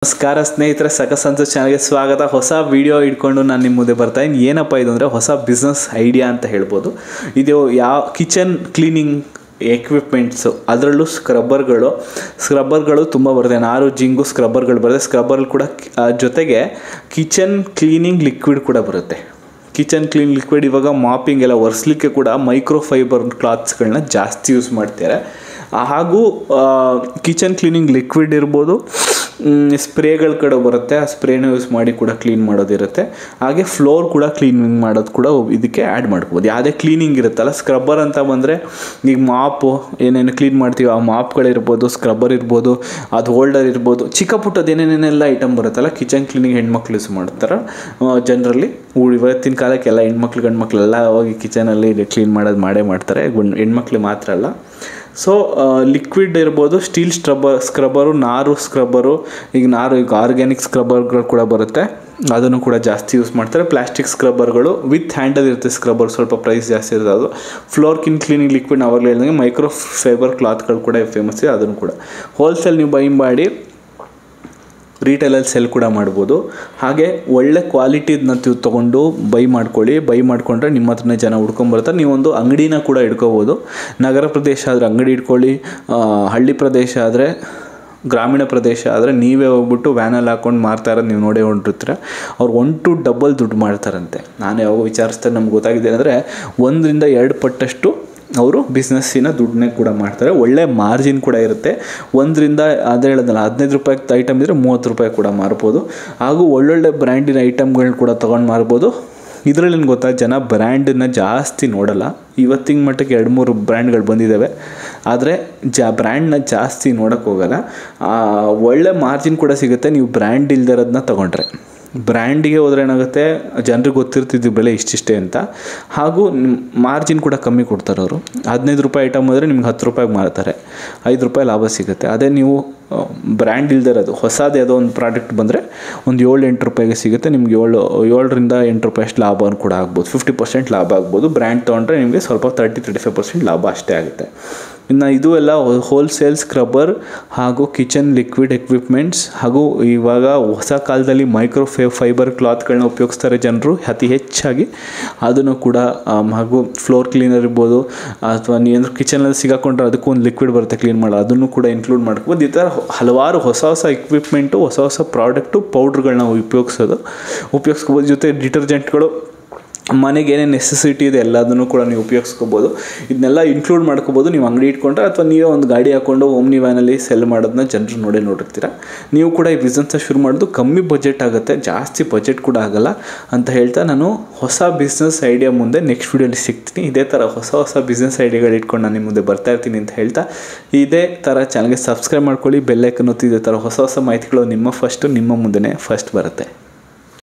ನಮಸ್ಕಾರ ಸ್ನೇಹಿತರೆ, ಸಕಸಂತ ಚಾನಲ್ಗೆ ಸ್ವಾಗತ. ಹೊಸ ವಿಡಿಯೋ ಇಟ್ಕೊಂಡು ನಾನು ನಿಮ್ಮ ಮುಂದೆ ಬರ್ತಾ ಇದ್ದೀನಿ. ಏನಪ್ಪ ಇದು ಅಂದರೆ ಹೊಸ ಬಿಸ್ನೆಸ್ ಐಡಿಯಾ ಅಂತ ಹೇಳ್ಬೋದು. ಇದು ಯಾವ ಕಿಚನ್ ಕ್ಲೀನಿಂಗ್ ಎಕ್ವಿಪ್ಮೆಂಟ್ಸು, ಅದರಲ್ಲೂ ಸ್ಕ್ರಬ್ಬರ್ಗಳು ತುಂಬ ಬರುತ್ತೆ. ನಾರು ಜಿಂಗು ಸ್ಕ್ರಬ್ಬರ್ಗಳು ಬರುತ್ತೆ. ಸ್ಕ್ರಬ್ಬರ್ ಕೂಡ ಜೊತೆಗೆ ಕಿಚನ್ ಕ್ಲೀನಿಂಗ್ ಲಿಕ್ವಿಡ್ ಕೂಡ ಬರುತ್ತೆ. ಕಿಚನ್ ಕ್ಲೀನ್ ಲಿಕ್ವಿಡ್ ಇವಾಗ ಮಾಪಿಂಗ್ ಎಲ್ಲ ಒರೆಸ್ಲಿಕ್ಕೆ ಕೂಡ ಮೈಕ್ರೋ ಫೈಬರ್ ಕ್ಲಾತ್ಸ್ಗಳನ್ನ ಜಾಸ್ತಿ ಯೂಸ್ ಮಾಡ್ತಾರೆ. ಹಾಗೂ ಕಿಚನ್ ಕ್ಲೀನಿಂಗ್ ಲಿಕ್ವಿಡ್ ಇರ್ಬೋದು, ಸ್ಪ್ರೇಗಳ ಕಡೆ ಬರುತ್ತೆ. ಆ ಸ್ಪ್ರೇನ ಯೂಸ್ ಮಾಡಿ ಕೂಡ ಕ್ಲೀನ್ ಮಾಡೋದಿರುತ್ತೆ. ಹಾಗೆ ಫ್ಲೋರ್ ಕೂಡ ಕ್ಲೀನಿಂಗ್ ಮಾಡೋದು ಕೂಡ ಇದಕ್ಕೆ ಆ್ಯಡ್ ಮಾಡ್ಬೋದು. ಯಾವುದೇ ಕ್ಲೀನಿಂಗ್ ಇರುತ್ತಲ್ಲ, ಸ್ಕ್ರಬ್ಬರ್ ಅಂತ ಬಂದರೆ ಈಗ ಮಾಪು ಏನೇನು ಕ್ಲೀನ್ ಮಾಡ್ತೀವಿ ಆ ಮಾಪ್ಗಳಿರ್ಬೋದು, ಸ್ಕ್ರಬ್ಬರ್ ಇರ್ಬೋದು, ಅದು ಹೋಲ್ಡರ್ ಇರ್ಬೋದು, ಚಿಕ್ಕ ಪುಟ್ಟದ್ದು ಏನೇನೆಲ್ಲ ಐಟಮ್ ಬರುತ್ತಲ್ಲ, ಕಿಚನ್ ಕ್ಲೀನಿಂಗ್ ಹೆಣ್ಮಕ್ಳು ಯೂಸ್ ಮಾಡ್ತಾರೆ ಜನರಲಿ. ಇವತ್ತಿನ ಕಾಲಕ್ಕೆ ಎಲ್ಲ ಹೆಣ್ಮಕ್ಳು ಗಂಡ್ಮಕ್ಳು ಎಲ್ಲ ಹೋಗಿ ಕಿಚನಲ್ಲಿ ಕ್ಲೀನ್ ಮಾಡೋದು ಮಾಡ್ತಾರೆ. ಹೆಣ್ಮಕ್ಳು ಮಾತ್ರ ಅಲ್ಲ. ಸೊ ಲಿಕ್ವಿಡ್ ಇರ್ಬೋದು, ಸ್ಟೀಲ್ ಸ್ಕ್ರಬ್ಬರು, ನಾರು ಸ್ಕ್ರಬ್ಬರು, ಈಗ ಆರ್ಗ್ಯಾನಿಕ್ ಸ್ಕ್ರಬ್ಬರ್ಗಳು ಕೂಡ ಬರುತ್ತೆ. ಅದನ್ನು ಕೂಡ ಜಾಸ್ತಿ ಯೂಸ್ ಮಾಡ್ತಾರೆ. ಪ್ಲಾಸ್ಟಿಕ್ ಸ್ಕ್ರಬ್ಬರ್ಗಳು ವಿತ್ ಹ್ಯಾಂಡಲ್ ಇರುತ್ತೆ. ಸ್ಕ್ರಬ್ಬರ್ ಸ್ವಲ್ಪ ಪ್ರೈಸ್ ಜಾಸ್ತಿ ಇರುತ್ತೆ. ಅದು ಫ್ಲೋರ್ ಕ್ಲೀನಿಂಗ್ ಲಿಕ್ವಿಡ್ ಅವಾಗಲೇ ಹೇಳಿದಂಗೆ ಮೈಕ್ರೋ ಫೈಬರ್ ಕ್ಲಾತ್ಗಳು ಕೂಡ ಫೇಮಸ್ ಇದೆ. ಅದನ್ನು ಕೂಡ ಹೋಲ್ಸೇಲ್ ನೀವು ಬೈ ಮಾಡಿ ರಿಟೇಲಲ್ಲಿ ಸೆಲ್ ಕೂಡ ಮಾಡ್ಬೋದು. ಹಾಗೆ ಒಳ್ಳೆ ಕ್ವಾಲಿಟಿದನ್ನ ತೊಗೊಂಡು ಬೈ ಮಾಡಿಕೊಂಡ್ರೆ ನಿಮ್ಮ ಹತ್ರನೇ ಜನ ಹುಡ್ಕೊಂಬರ್ತಾರೆ. ನೀವೊಂದು ಅಂಗಡಿನ ಕೂಡ ಇಟ್ಕೋಬೋದು. ನಗರ ಪ್ರದೇಶ ಆದರೆ ಅಂಗಡಿ ಇಟ್ಕೊಳ್ಳಿ, ಹಳ್ಳಿ ಪ್ರದೇಶ ಆದರೆ, ಗ್ರಾಮೀಣ ಪ್ರದೇಶ ಆದರೆ ನೀವೇ ಹೋಗ್ಬಿಟ್ಟು ವ್ಯಾನಲ್ಲಿ ಹಾಕ್ಕೊಂಡು ಮಾರ್ತಾ ಇರೋದು ನೀವು ನೋಡೇ ಹೊಂಟಿರ್ತೀರ. ಅವ್ರು 1 to 2 ದುಡ್ಡು ಮಾಡ್ತಾರಂತೆ. ನಾನು ಯಾವಾಗ ವಿಚಾರಿಸ್ತಾರೆ ನಮ್ಗೆ ಗೊತ್ತಾಗಿದೆ ಅಂದರೆ 1 to 2 ಪಟ್ಟಷ್ಟು ಅವರು ಬಿಸ್ನೆಸ್ಸಿನ ದುಡ್ಡನ್ನೇ ಕೂಡ ಮಾಡ್ತಾರೆ. ಒಳ್ಳೆ ಮಾರ್ಜಿನ್ ಕೂಡ ಇರುತ್ತೆ. 1 ಅದೇ ಹೇಳೋದಲ್ಲ, 15 ರೂಪಾಯಿಗೆ ಐಟಮ್ ಇದ್ದರೆ 30 ರೂಪಾಯಿ ಕೂಡ ಮಾರ್ಬೋದು. ಹಾಗೂ ಒಳ್ಳೊಳ್ಳೆ ಬ್ರ್ಯಾಂಡಿನ ಐಟಮ್ಗಳನ್ನ ಕೂಡ ತೊಗೊಂಡು ಮಾರ್ಬೋದು. ಇದರಲ್ಲಿ ಏನು ಗೊತ್ತಾ, ಜನ ಬ್ರ್ಯಾಂಡನ್ನು ಜಾಸ್ತಿ ನೋಡಲ್ಲ. ಇವತ್ತಿನ ಮಟ್ಟಕ್ಕೆ 2-3 ಬ್ರ್ಯಾಂಡ್ಗಳು ಬಂದಿದ್ದಾವೆ. ಆದರೆ ಬ್ರ್ಯಾಂಡ್ನ ಜಾಸ್ತಿ ನೋಡೋಕ್ಕೆ ಹೋಗಲ್ಲ. ಒಳ್ಳೆ ಮಾರ್ಜಿನ್ ಕೂಡ ಸಿಗುತ್ತೆ ನೀವು ಬ್ರ್ಯಾಂಡ್ ಇಲ್ದಿರೋದನ್ನ ತೊಗೊಂಡ್ರೆ. ಬ್ರ್ಯಾಂಡಿಗೆ ಹೋದ್ರೆ ಏನಾಗುತ್ತೆ, ಜನರಿಗೆ ಗೊತ್ತಿರ್ತಿದ್ದು ಬೆಲೆ ಇಷ್ಟಿಷ್ಟೇ ಅಂತ. ಹಾಗೂ ಮಾರ್ಜಿನ್ ಕೂಡ ಕಮ್ಮಿ ಕೊಡ್ತಾರೆ ಅವರು. 15 ರೂಪಾಯಿ ಐಟಮ್ ಹೋದರೆ ನಿಮ್ಗೆ 10 ರೂಪಾಯಿಗೆ ಮಾರ್ತಾರೆ, 5 ರೂಪಾಯಿ ಲಾಭ ಸಿಗುತ್ತೆ. ಅದೇ ನೀವು ಬ್ರ್ಯಾಂಡ್ ಇಲ್ದಿರೋದು ಹೊಸದು ಯಾವುದೋ ಒಂದು ಪ್ರಾಡಕ್ಟ್ ಬಂದರೆ ಒಂದು 7-8 ರೂಪಾಯಿಗೆ ಸಿಗುತ್ತೆ. ನಿಮ್ಗೆ 7 to 8 ರೂಪಾಯಿ ಅಷ್ಟು ಲಾಭ ಕೂಡ ಆಗ್ಬೋದು. 50% ಲಾಭ ಆಗ್ಬೋದು. ಬ್ರ್ಯಾಂಡ್ ತೊಗೊಂಡ್ರೆ ನಿಮಗೆ ಸ್ವಲ್ಪ 30-35% ಲಾಭ ಅಷ್ಟೇ ಆಗುತ್ತೆ. ಇನ್ನು ಇದು ಎಲ್ಲ ಹೋಲ್ಸೇಲ್ ಸ್ಕ್ರಬ್ಬರ್ ಹಾಗೂ ಕಿಚನ್ ಲಿಕ್ವಿಡ್ ಎಕ್ವಿಪ್ಮೆಂಟ್ಸ್. ಹಾಗೂ ಇವಾಗ ಹೊಸ ಕಾಲದಲ್ಲಿ ಮೈಕ್ರೋ ಫೈಬರ್ ಕ್ಲಾತ್ಗಳನ್ನ ಉಪಯೋಗಿಸ್ತಾರೆ ಜನರು ಅತಿ ಹೆಚ್ಚಾಗಿ. ಅದನ್ನು ಕೂಡ ಹಾಗೂ ಫ್ಲೋರ್ ಕ್ಲೀನರ್ ಇರ್ಬೋದು, ಅಥವಾ ನೀವೇನಾದ್ರು ಕಿಚನಲ್ಲಿ ಸಿಗಾಕೊಂಡ್ರೆ ಅದಕ್ಕೂ ಒಂದು ಲಿಕ್ವಿಡ್ ಬರುತ್ತೆ ಕ್ಲೀನ್ ಮಾಡೋ, ಅದನ್ನು ಕೂಡ ಇನ್ಕ್ಲೂಡ್ ಮಾಡ್ಕೋಬೋದು. ಈ ಥರ ಹಲವಾರು ಹೊಸ ಎಕ್ವಿಪ್ಮೆಂಟು, ಹೊಸ ಪ್ರಾಡಕ್ಟು, ಪೌಡ್ರ್ಗಳನ್ನ ಉಪಯೋಗಿಸ್ಕೋಬೋದು. ಜೊತೆ ಡಿಟರ್ಜೆಂಟ್ಗಳು, ಮನೆಗೆ ಏನೇನು ನೆಸೆಸಿಟಿ ಇದೆ ಎಲ್ಲದನ್ನು ಕೂಡ ನೀವು ಉಪಯೋಗಿಸ್ಕೋಬೋದು. ಇದನ್ನೆಲ್ಲ ಇನ್ಕ್ಲೂಡ್ ಮಾಡ್ಕೋಬೋದು ನೀವು ಅಂಗಡಿ ಇಟ್ಕೊಂಡ್ರೆ, ಅಥವಾ ನೀವೇ ಒಂದು ಗಾಡಿ ಹಾಕ್ಕೊಂಡು ಓಮ್ನಿ ವ್ಯಾನಲ್ಲಿ ಸೆಲ್ ಮಾಡೋದನ್ನ ಜನರು ನೋಡಿರ್ತೀರ. ನೀವು ಕೂಡ ಈ ಬಿಸ್ನೆಸ್ನ ಶುರು ಮಾಡೋದು ಕಮ್ಮಿ ಬಜೆಟ್ ಆಗುತ್ತೆ, ಜಾಸ್ತಿ ಬಜೆಟ್ ಕೂಡ ಆಗೋಲ್ಲ ಅಂತ ಹೇಳ್ತಾ ನಾನು ಹೊಸ ಬಿಸ್ನೆಸ್ ಐಡಿಯಾ ಮುಂದೆ ನೆಕ್ಸ್ಟ್ ವೀಡಿಯೋಲಿ ಸಿಗ್ತೀನಿ. ಇದೇ ಥರ ಹೊಸ ಬಿಸ್ನೆಸ್ ಐಡಿಯಾಗಳು ಇಟ್ಕೊಂಡು ನಾನು ನಿಮ್ಮ ಮುಂದೆ ಬರ್ತಾ ಇರ್ತೀನಿ ಅಂತ ಹೇಳ್ತಾ, ಇದೇ ಥರ ಚಾನಲ್ಗೆ ಸಬ್ಸ್ಕ್ರೈಬ್ ಮಾಡ್ಕೊಳ್ಳಿ, ಬೆಲ್ ಐಕನ್ ಒತ್ತಿ. ಇದೇ ಥರ ಹೊಸ ಮಾಹಿತಿಗಳು ನಿಮ್ಮ ಮುಂದೆ ಫಸ್ಟ್ ಬರುತ್ತೆ.